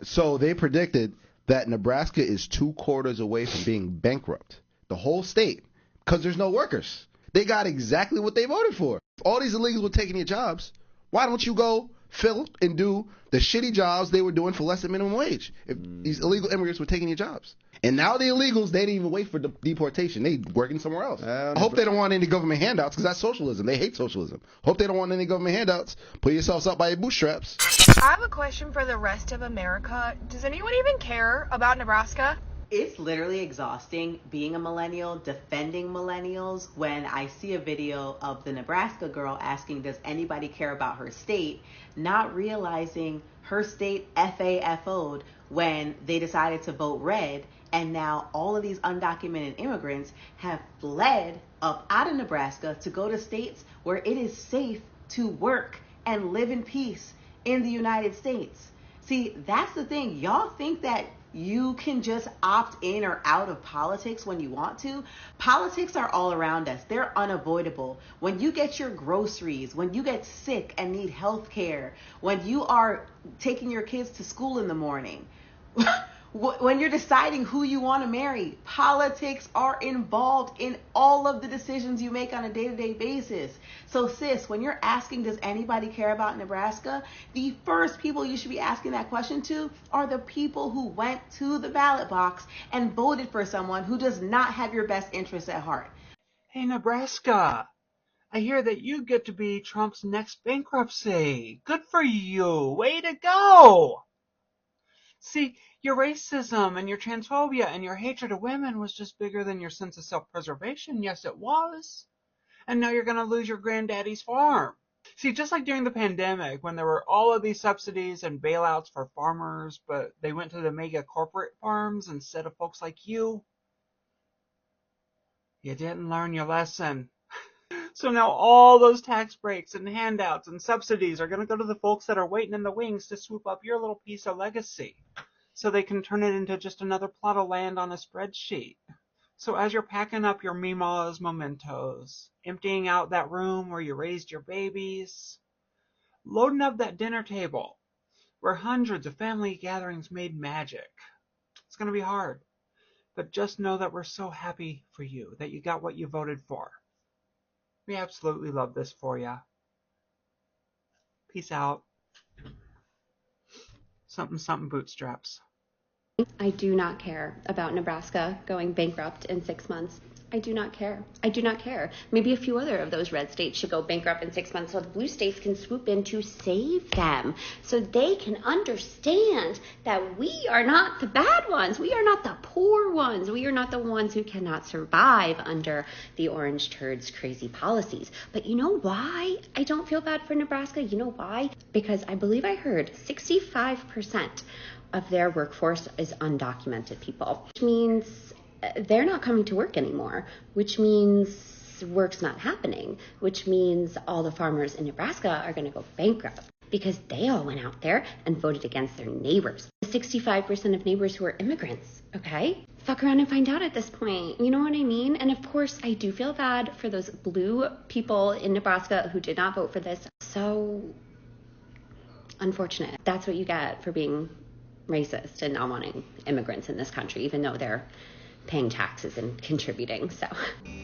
So they predicted that Nebraska is 2/4 away from being bankrupt, the whole state, because there's no workers. They got exactly what they voted for. All these illegals were taking your jobs. Why don't you go fill and do the shitty jobs they were doing for less than minimum wage if these illegal immigrants were taking your jobs? And now the illegals, they didn't even wait for deportation. They working somewhere else. I hope they don't want any government handouts, because that's socialism. They hate socialism. Hope they don't want any government handouts. Pull yourselves up by your bootstraps. I have a question for the rest of America. Does anyone even care about Nebraska? It's literally exhausting being a millennial, defending millennials, when I see a video of the Nebraska girl asking, does anybody care about her state, not realizing her state FAFO'd when they decided to vote red, and now all of these undocumented immigrants have fled up out of Nebraska to go to states where it is safe to work and live in peace in the United States. See, that's the thing. Y'all think that you can just opt in or out of politics when you want to. Politics are all around us. They're unavoidable. When you get your groceries, when you get sick and need health care, when you are taking your kids to school in the morning, when you're deciding who you want to marry, politics are involved in all of the decisions you make on a day-to-day basis. So sis, when you're asking, does anybody care about Nebraska? The first people you should be asking that question to are the people who went to the ballot box and voted for someone who does not have your best interests at heart. Hey, Nebraska, I hear that you get to be Trump's next bankruptcy. Good for you. Way to go. See, your racism and your transphobia and your hatred of women was just bigger than your sense of self-preservation. Yes, it was. And now you're going to lose your granddaddy's farm. See, just like during the pandemic, when there were all of these subsidies and bailouts for farmers, but they went to the mega corporate farms instead of folks like you, you didn't learn your lesson. So now all those tax breaks and handouts and subsidies are going to go to the folks that are waiting in the wings to swoop up your little piece of legacy, so they can turn it into just another plot of land on a spreadsheet. So as you're packing up your Mima's mementos, emptying out that room where you raised your babies, loading up that dinner table where hundreds of family gatherings made magic, it's going to be hard. But just know that we're so happy for you, that you got what you voted for. We absolutely love this for ya. Peace out. Something, something bootstraps. I do not care about Nebraska going bankrupt in 6 months. I do not care. I do not care. Maybe a few other of those red states should go bankrupt in 6 months so the blue states can swoop in to save them, so they can understand that we are not the bad ones. We are not the poor ones. We are not the ones who cannot survive under the orange turds' crazy policies. But you know why I don't feel bad for Nebraska? You know why? Because I believe I heard 65% of their workforce is undocumented people, which means they're not coming to work anymore, which means work's not happening, which means all the farmers in Nebraska are going to go bankrupt because they all went out there and voted against their neighbors. 65% of neighbors who are immigrants, okay? Fuck around and find out at this point. You know what I mean? And of course, I do feel bad for those blue people in Nebraska who did not vote for this. So unfortunate. That's what you get for being racist and not wanting immigrants in this country, even though they're paying taxes and contributing. So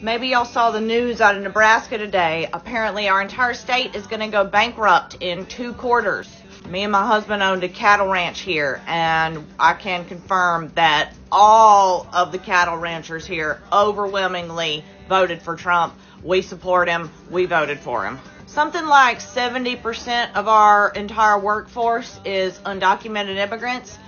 maybe y'all saw the news out of Nebraska today. Apparently our entire state is going to go bankrupt in 2 quarters. Me and my husband owned a cattle ranch here, and I can confirm that all of the cattle ranchers here overwhelmingly voted for Trump. We support him. We voted for him. Something like 70% of our entire workforce is undocumented immigrants,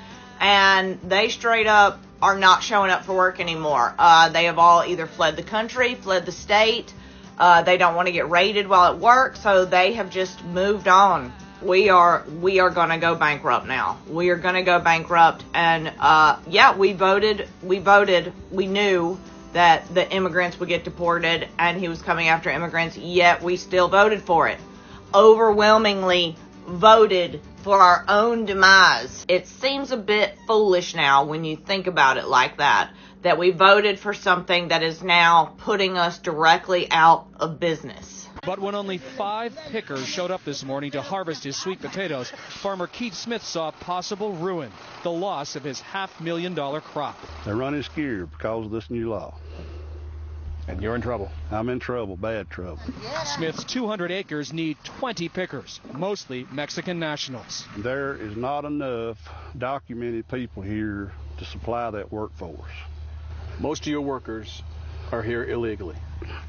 and they straight up are not showing up for work anymore. They have all either fled the country, fled the state. They don't want to get raided while at work, so they have just moved on. We are going to go bankrupt now. We are going to go bankrupt, and yeah, we voted. We knew that the immigrants would get deported and he was coming after immigrants, yet we still voted for it. Overwhelmingly voted for our own demise. It seems a bit foolish now when you think about it like that we voted for something that is now putting us directly out of business. But when only 5 pickers showed up this morning to harvest his sweet potatoes, farmer Keith Smith saw possible ruin, the loss of his $500,000 crop. They're running scared because of this new law. And you're in trouble. I'm in trouble, bad trouble. Smith's 200 acres need 20 pickers, mostly Mexican nationals. There is not enough documented people here to supply that workforce. Most of your workers are here illegally.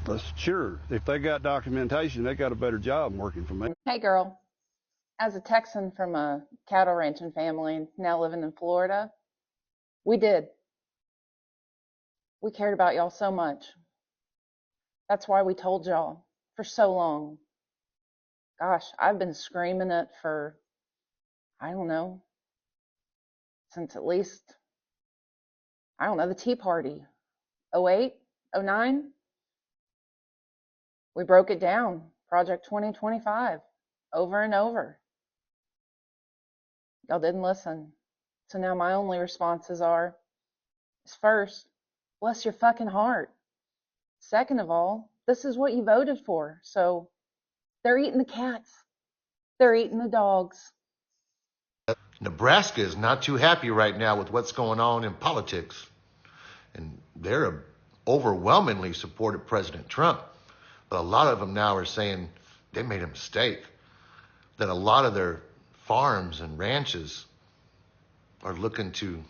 That's sure. If they got documentation, they got a better job working for me. Hey, girl. As a Texan from a cattle ranching family now living in Florida, we cared about y'all so much. That's why we told y'all for so long. Gosh, I've been screaming it for, I don't know, since at least, I don't know, the Tea Party. 08, 09? We broke it down, Project 2025, over and over. Y'all didn't listen. So now my only responses is first, bless your fucking heart. Second of all, this is what you voted for. So they're eating the cats. They're eating the dogs. Nebraska is not too happy right now with what's going on in politics. And they're overwhelmingly supported President Trump. But a lot of them now are saying they made a mistake, that a lot of their farms and ranches are looking to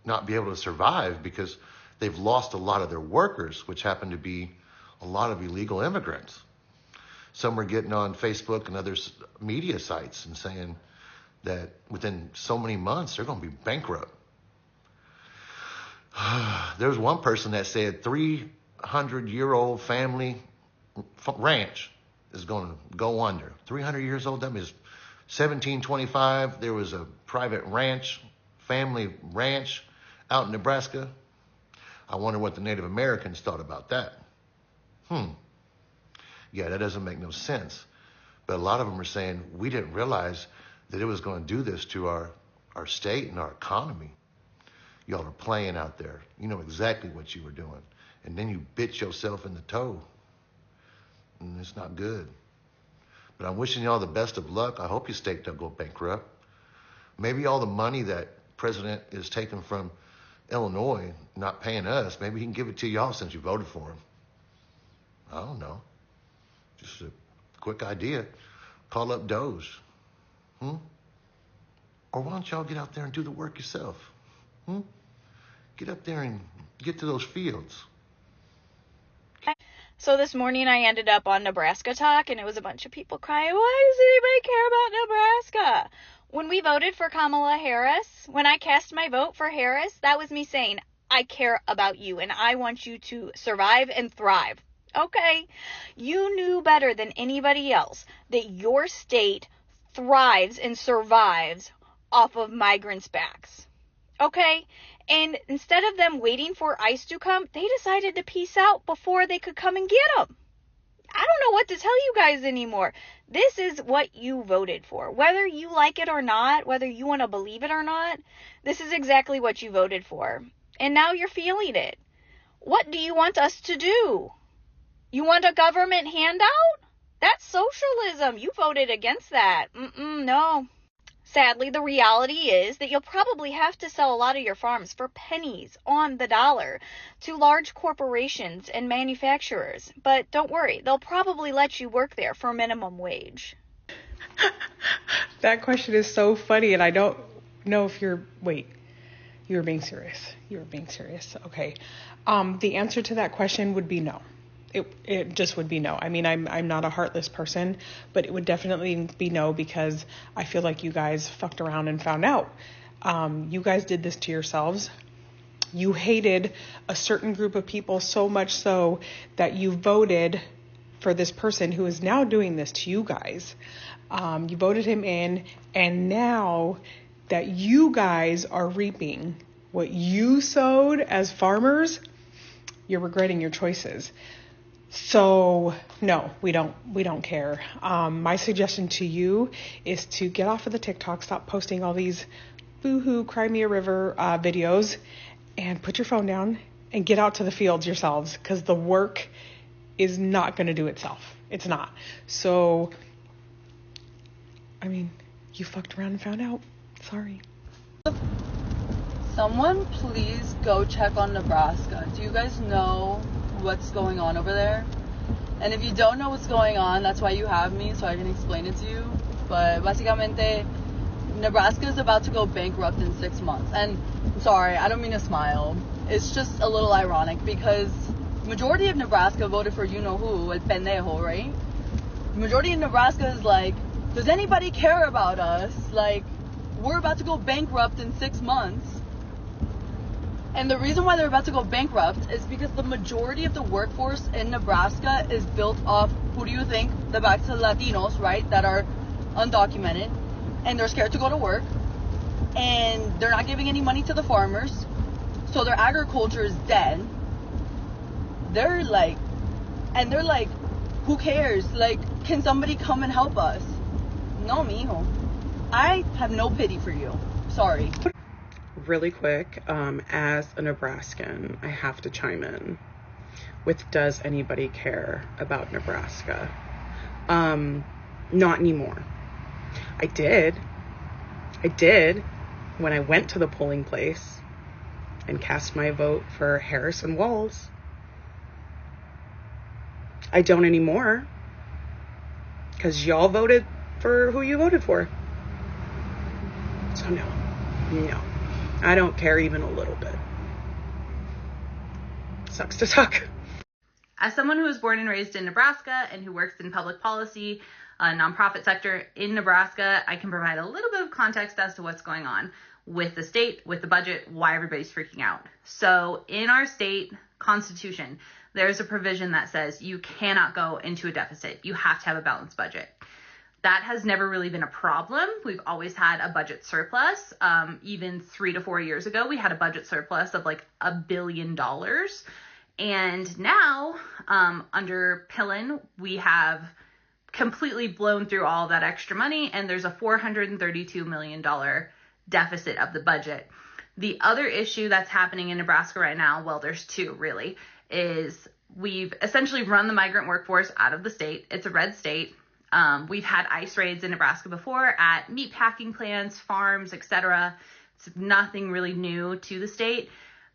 not be able to survive because they've lost a lot of their workers, which happen to be a lot of illegal immigrants. Some are getting on Facebook and other media sites and saying that within so many months, they're going to be bankrupt. There's one person that said 300-year-old family ranch is going to go under. 300 years old, that means 1725, there was a private ranch, family ranch out in Nebraska. I wonder what the Native Americans thought about that. Yeah, that doesn't make no sense. But a lot of them are saying, we didn't realize that it was going to do this to our state and our economy. Y'all are playing out there. You know exactly what you were doing. And then you bit yourself in the toe. And it's not good. But I'm wishing y'all the best of luck. I hope your state don't go bankrupt. Maybe all the money that President is taking from Illinois, not paying us, maybe he can give it to y'all since you voted for him. I don't know. Just a quick idea. Call up Doge. Or why don't y'all get out there and do the work yourself? Get up there and get to those fields. So this morning I ended up on Nebraska Talk, and it was a bunch of people crying, why does anybody care about Nebraska? When we voted for Kamala Harris, when I cast my vote for Harris, that was me saying, I care about you, and I want you to survive and thrive. Okay, you knew better than anybody else that your state thrives and survives off of migrants' backs. Okay? And instead of them waiting for ICE to come, they decided to peace out before they could come and get them. I don't know what to tell you guys anymore. This is what you voted for. Whether you like it or not, whether you want to believe it or not, this is exactly what you voted for. And now you're feeling it. What do you want us to do? You want a government handout? That's socialism. You voted against that. No. Sadly, the reality is that you'll probably have to sell a lot of your farms for pennies on the dollar to large corporations and manufacturers. But don't worry, they'll probably let you work there for minimum wage. That question is so funny, and I don't know if you were being serious. You were being serious. Okay. The answer to that question would be no. It just would be no. I mean, I'm not a heartless person, but it would definitely be no, because I feel like you guys fucked around and found out. You guys did this to yourselves. You hated a certain group of people so much so that you voted for this person who is now doing this to you guys. You voted him in, and now that you guys are reaping what you sowed as farmers, you're regretting your choices. So no, we don't care. My suggestion to you is to get off of the TikTok, stop posting all these boo-hoo, cry me a river videos, and put your phone down and get out to the fields yourselves, because the work is not going to do itself. It's not. So, I mean, you fucked around and found out. Sorry. Someone please go check on Nebraska. Do you guys know what's going on over there? And if you don't know what's going on, that's why you have me, so I can explain it to you. But básicamente, Nebraska is about to go bankrupt in 6 months. And I'm sorry, I don't mean to smile. It's just a little ironic because majority of Nebraska voted for you-know-who, el pendejo, right? Majority of Nebraska is like, does anybody care about us? Like, we're about to go bankrupt in 6 months. And the reason why they're about to go bankrupt is because the majority of the workforce in Nebraska is built off, who do you think? The back to Latinos, right? That are undocumented. And they're scared to go to work. And they're not giving any money to the farmers. So their agriculture is dead. They're like, who cares? Like, can somebody come and help us? No, mijo. I have no pity for you. Sorry. Really quick, as a Nebraskan, I have to chime in with, does anybody care about Nebraska? Not anymore. I did when I went to the polling place and cast my vote for Harrison Walls. I don't anymore because y'all voted for who you voted for. So no, I don't care even a little bit. Sucks to suck. As someone who was born and raised in Nebraska and who works in public policy, nonprofit sector in Nebraska, I can provide a little bit of context as to what's going on with the state, with the budget, why everybody's freaking out. So in our state constitution, there's a provision that says you cannot go into a deficit. You have to have a balanced budget. That has never really been a problem. We've always had a budget surplus. Even 3 to 4 years ago, we had a budget surplus of like $1 billion. And now, under Pillen, we have completely blown through all that extra money, and there's a $432 million deficit of the budget. The other issue that's happening in Nebraska right now, well, there's two really, is we've essentially run the migrant workforce out of the state. It's a red state. We've had ICE raids in Nebraska before at meat packing plants, farms, etc. It's nothing really new to the state.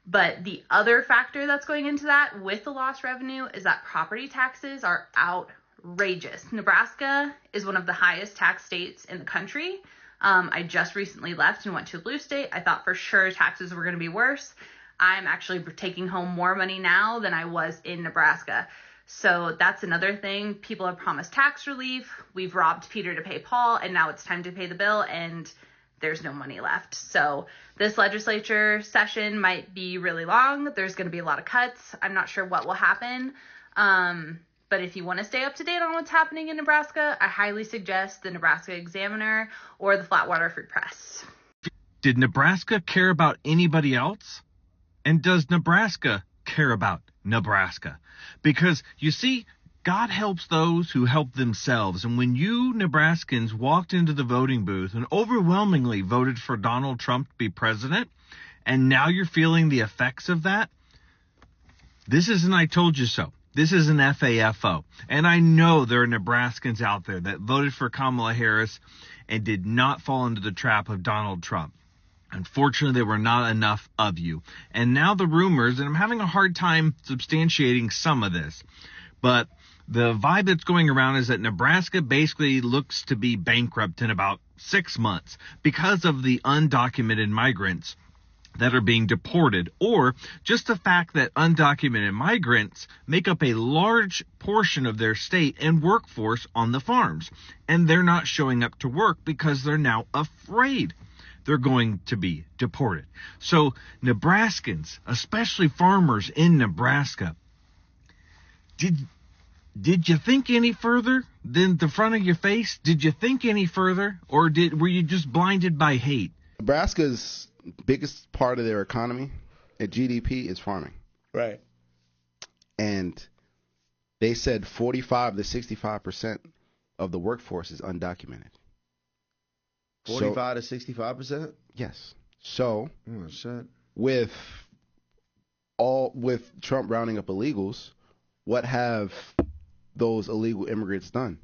But the other factor that's going into that with the lost revenue is that property taxes are outrageous. Nebraska is one of the highest tax states in the country. I just recently left and went to a blue state. I thought for sure taxes were going to be worse. I'm actually taking home more money now than I was in Nebraska. So that's another thing. People have promised tax relief. We've robbed Peter to pay Paul, and now it's time to pay the bill, and there's no money left. So this legislature session might be really long. There's going to be a lot of cuts. I'm not sure what will happen. But if you want to stay up to date on what's happening in Nebraska, I highly suggest the Nebraska Examiner or the Flatwater Free Press. Did Nebraska care about anybody else? And does Nebraska care about Nebraska? Because, you see, God helps those who help themselves. And when you Nebraskans walked into the voting booth and overwhelmingly voted for Donald Trump to be president, and now you're feeling the effects of that, this isn't I told you so. This is an FAFO. And I know there are Nebraskans out there that voted for Kamala Harris and did not fall into the trap of Donald Trump. Unfortunately, there were not enough of you. And now the rumors, and I'm having a hard time substantiating some of this, but the vibe that's going around is that Nebraska basically looks to be bankrupt in about 6 months because of the undocumented migrants that are being deported, or just the fact that undocumented migrants make up a large portion of their state and workforce on the farms. And they're not showing up to work because they're now afraid they're going to be deported. So Nebraskans, especially farmers in Nebraska, did you think any further than the front of your face? Did you think any further, or were you just blinded by hate? Nebraska's biggest part of their economy at GDP is farming. Right. And they said 45 to 65% of the workforce is undocumented. 45 to 65%? Yes. So, oh, shit. With Trump rounding up illegals, what have those illegal immigrants done?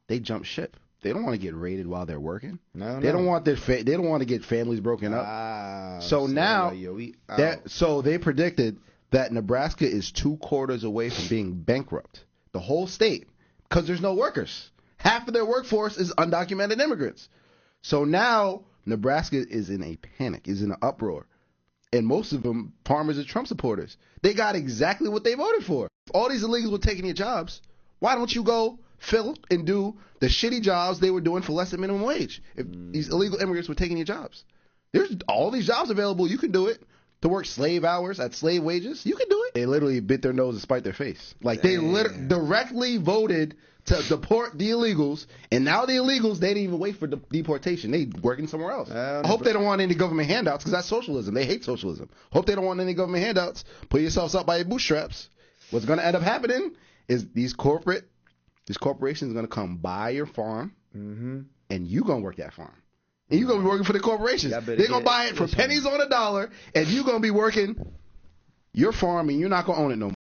They jump ship. They don't want to get raided while they're working. No, they don't want they don't want to get families broken up. So now, so they predicted that Nebraska is 2 quarters away from being bankrupt. The whole state, because there's no workers. Half of their workforce is undocumented immigrants. So now Nebraska is in a panic, is in an uproar. And most of them, farmers and Trump supporters. They got exactly what they voted for. If all these illegals were taking your jobs, why don't you go fill and do the shitty jobs they were doing for less than minimum wage? If these illegal immigrants were taking your jobs. There's all these jobs available. You can do it. To work slave hours at slave wages, you can do it. They literally bit their nose and spite their face. Like, they directly voted to deport the illegals, and now the illegals, they didn't even wait for deportation. They working somewhere else. I hope they don't want any government handouts, because that's socialism. They hate socialism. Hope they don't want any government handouts. Put yourselves up by your bootstraps. What's going to end up happening is these corporations are going to come buy your farm, and you going to work that farm. And you're going to be working for the corporations. They're going to buy it for pennies on a dollar, and you're going to be working your farm, and you're not going to own it no more.